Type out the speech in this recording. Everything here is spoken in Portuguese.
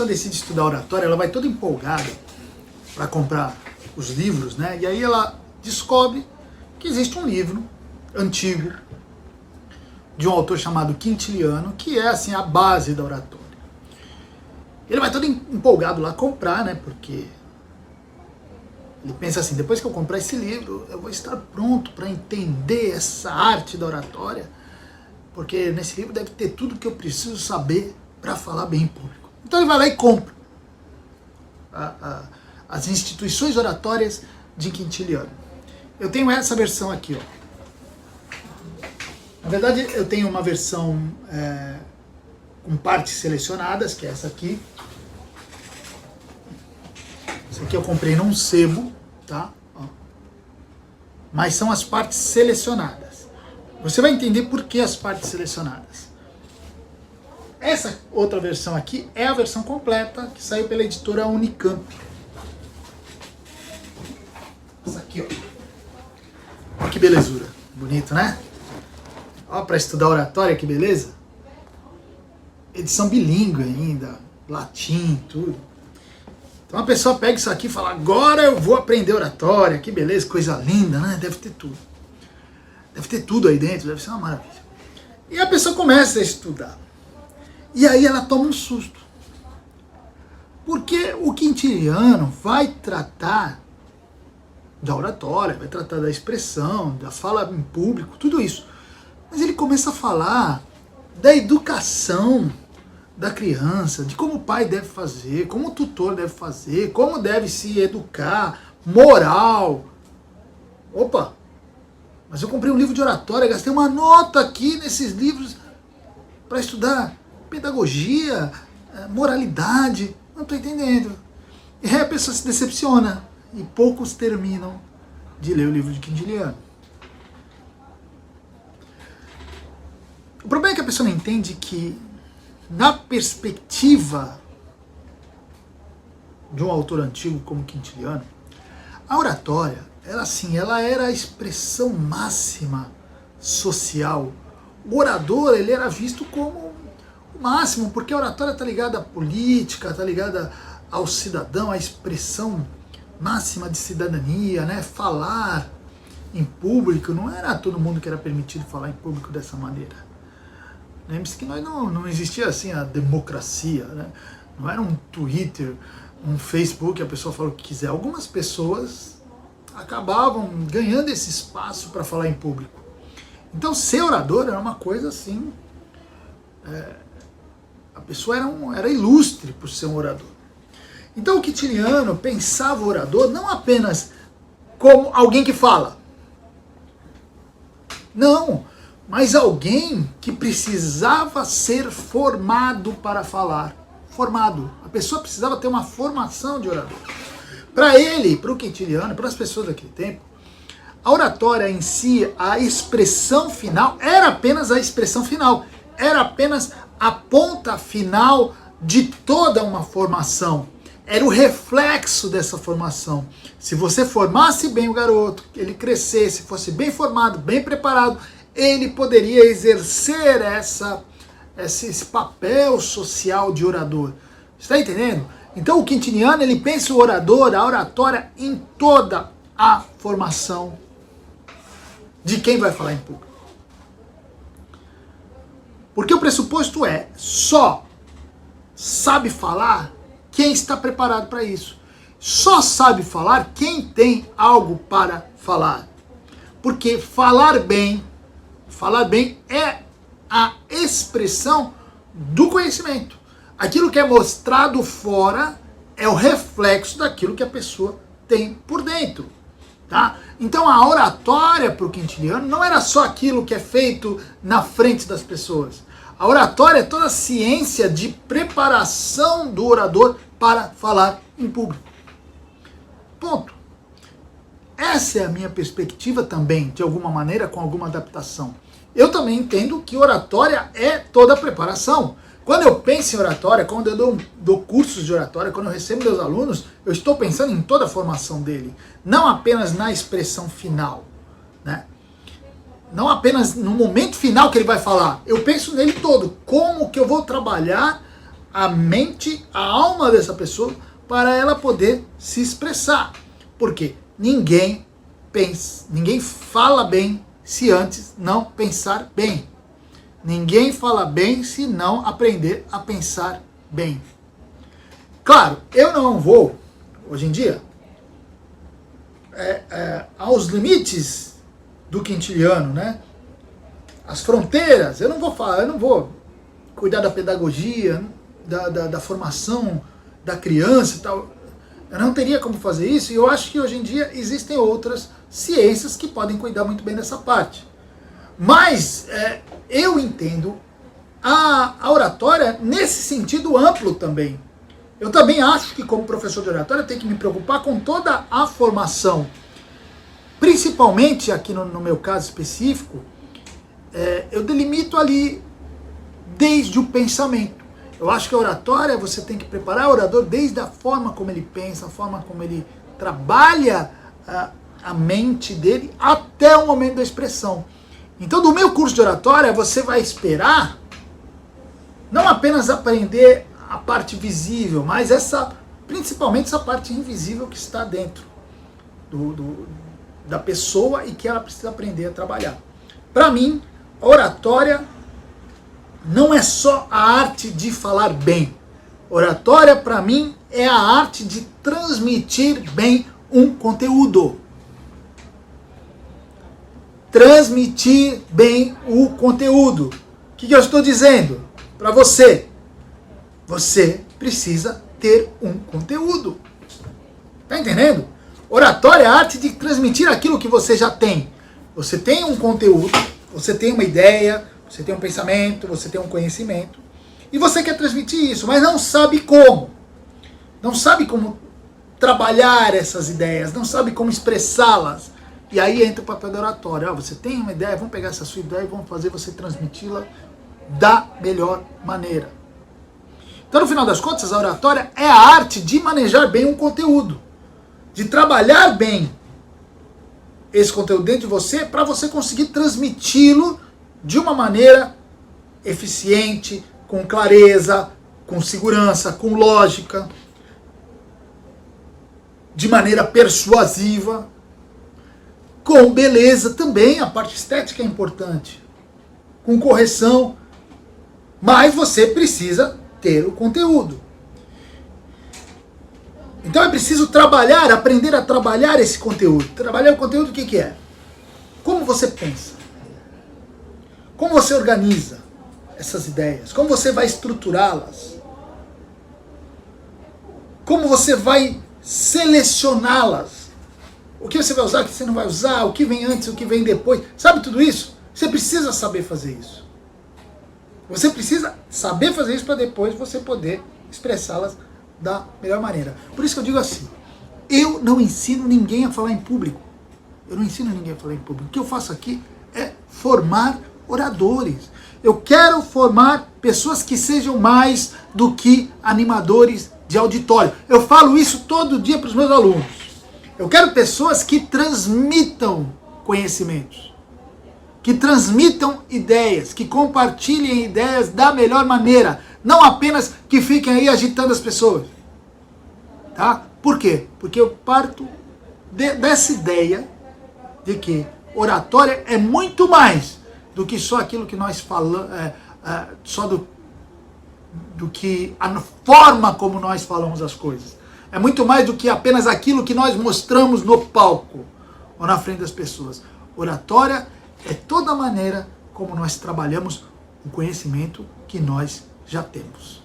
pessoa decide estudar oratória, ela vai toda empolgada para comprar os livros, né? E aí ela descobre que existe um livro antigo de um autor chamado Quintiliano, que é assim a base da oratória. Ele vai todo empolgado lá comprar, né? Porque ele pensa assim, depois que eu comprar esse livro, eu vou estar pronto para entender essa arte da oratória, porque nesse livro deve ter tudo que eu preciso saber para falar bem em público. Então ele vai lá e compra as instituições oratórias de Quintiliano. Eu tenho essa versão aqui, ó. Na verdade, eu tenho uma versão com partes selecionadas, que é essa aqui. Essa aqui eu comprei num sebo, tá? Ó. Mas são as partes selecionadas. Você vai entender por que as partes selecionadas. Essa outra versão aqui é a versão completa, que saiu pela editora Unicamp. Essa aqui, ó. Olha que belezura. Bonito, né? Ó, para estudar oratória, que beleza. Edição bilíngue ainda, latim, tudo. Então a pessoa pega isso aqui e fala, agora eu vou aprender oratória, que beleza, coisa linda, né? Deve ter tudo. Deve ter tudo aí dentro, deve ser uma maravilha. E a pessoa começa a estudar. E aí ela toma um susto. Porque o Quintiliano vai tratar da oratória, vai tratar da expressão, da fala em público, tudo isso. Mas ele começa a falar da educação da criança, de como o pai deve fazer, como o tutor deve fazer, como deve se educar, moral. Opa! Mas eu comprei um livro de oratória, gastei uma nota aqui nesses livros para estudar pedagogia, moralidade. Não estou entendendo. E aí a pessoa se decepciona e poucos terminam de ler o livro de Quintiliano. O problema é que a pessoa não entende que, na perspectiva de um autor antigo como Quintiliano, a oratória, ela era a expressão máxima social. O orador, ele era visto como o máximo, porque a oratória está ligada à política, está ligada ao cidadão, à expressão máxima de cidadania, né? Falar em público, não era todo mundo que era permitido falar em público dessa maneira. Lembre-se que nós não existia assim a democracia, né? Não era um Twitter, um Facebook, a pessoa fala o que quiser. Algumas pessoas acabavam ganhando esse espaço para falar em público. Então ser orador era uma coisa assim, a pessoa era ilustre por ser um orador. Então o Quintiliano pensava o orador não apenas como alguém que fala, não, mas alguém que precisava ser formado para falar. Formado. A pessoa precisava ter uma formação de orador. Para ele, para o Quintiliano, para as pessoas daquele tempo, a oratória em si, a expressão final, era apenas a expressão final. Era apenas a ponta final de toda uma formação. Era o reflexo dessa formação. Se você formasse bem o garoto, ele crescesse, fosse bem formado, bem preparado, ele poderia exercer esse papel social de orador. Está entendendo? Então o Quintiliano, ele pensa o orador, a oratória, em toda a formação de quem vai falar em público. Porque o pressuposto é, só sabe falar quem está preparado para isso. Só sabe falar quem tem algo para falar. Porque falar bem é a expressão do conhecimento. Aquilo que é mostrado fora é o reflexo daquilo que a pessoa tem por dentro. Tá? Então a oratória para o Quintiliano não era só aquilo que é feito na frente das pessoas. A oratória é toda a ciência de preparação do orador para falar em público. Ponto. Essa é a minha perspectiva também, de alguma maneira, com alguma adaptação. Eu também entendo que oratória é toda a preparação. Quando eu penso em oratória, quando eu dou cursos de oratória, quando eu recebo meus alunos, eu estou pensando em toda a formação dele. Não apenas na expressão final, né? Não apenas no momento final que ele vai falar. Eu penso nele todo. Como que eu vou trabalhar a mente, a alma dessa pessoa, para ela poder se expressar. Porque ninguém fala bem se antes não pensar bem. Ninguém fala bem se não aprender a pensar bem. Claro, eu não vou, hoje em dia, aos limites do quintiliano, né? As fronteiras, eu não vou cuidar da pedagogia, da formação da criança e tal. Eu não teria como fazer isso, e eu acho que hoje em dia existem outras ciências que podem cuidar muito bem dessa parte. Mas eu entendo a oratória nesse sentido amplo também. Eu também acho que, como professor de oratória, eu tenho que me preocupar com toda a formação. Principalmente aqui no meu caso específico, eu delimito ali desde o pensamento. Eu acho que a oratória, você tem que preparar o orador desde a forma como ele pensa, a forma como ele trabalha a mente dele, até o momento da expressão. Então, do meu curso de oratória, você vai esperar não apenas aprender a parte visível, mas principalmente essa parte invisível que está dentro da pessoa e que ela precisa aprender a trabalhar. Para mim, a oratória não é só a arte de falar bem. Oratória, para mim, é a arte de transmitir bem um conteúdo. Transmitir bem o conteúdo. O que eu estou dizendo para você? Você precisa ter um conteúdo. Tá entendendo? Oratória é a arte de transmitir aquilo que você já tem. Você tem um conteúdo, você tem uma ideia, você tem um pensamento, você tem um conhecimento, e você quer transmitir isso, mas não sabe como. Não sabe como trabalhar essas ideias, não sabe como expressá-las. E aí entra o papel da oratória. Você tem uma ideia, vamos pegar essa sua ideia e vamos fazer você transmiti-la da melhor maneira. Então, no final das contas, a oratória é a arte de manejar bem um conteúdo, de trabalhar bem esse conteúdo dentro de você para você conseguir transmiti-lo de uma maneira eficiente, com clareza, com segurança, com lógica, de maneira persuasiva, com beleza também, a parte estética é importante, com correção, mas você precisa ter o conteúdo. Então é preciso trabalhar, aprender a trabalhar esse conteúdo. Trabalhar o conteúdo, o que é? Como você pensa? Como você organiza essas ideias? Como você vai estruturá-las? Como você vai selecioná-las? O que você vai usar, o que você não vai usar, o que vem antes, o que vem depois. Sabe tudo isso? Você precisa saber fazer isso. Você precisa saber fazer isso para depois você poder expressá-las da melhor maneira. Por isso que eu digo assim, eu não ensino ninguém a falar em público. Eu não ensino ninguém a falar em público. O que eu faço aqui é formar oradores. Eu quero formar pessoas que sejam mais do que animadores de auditório. Eu falo isso todo dia para os meus alunos. Eu quero pessoas que transmitam conhecimentos, que transmitam ideias, que compartilhem ideias da melhor maneira, não apenas que fiquem aí agitando as pessoas. Tá? Por quê? Porque eu parto dessa ideia de que oratória é muito mais do que só aquilo que nós falamos, só do que a forma como nós falamos as coisas. É muito mais do que apenas aquilo que nós mostramos no palco ou na frente das pessoas. Oratória é toda a maneira como nós trabalhamos o conhecimento que nós já temos.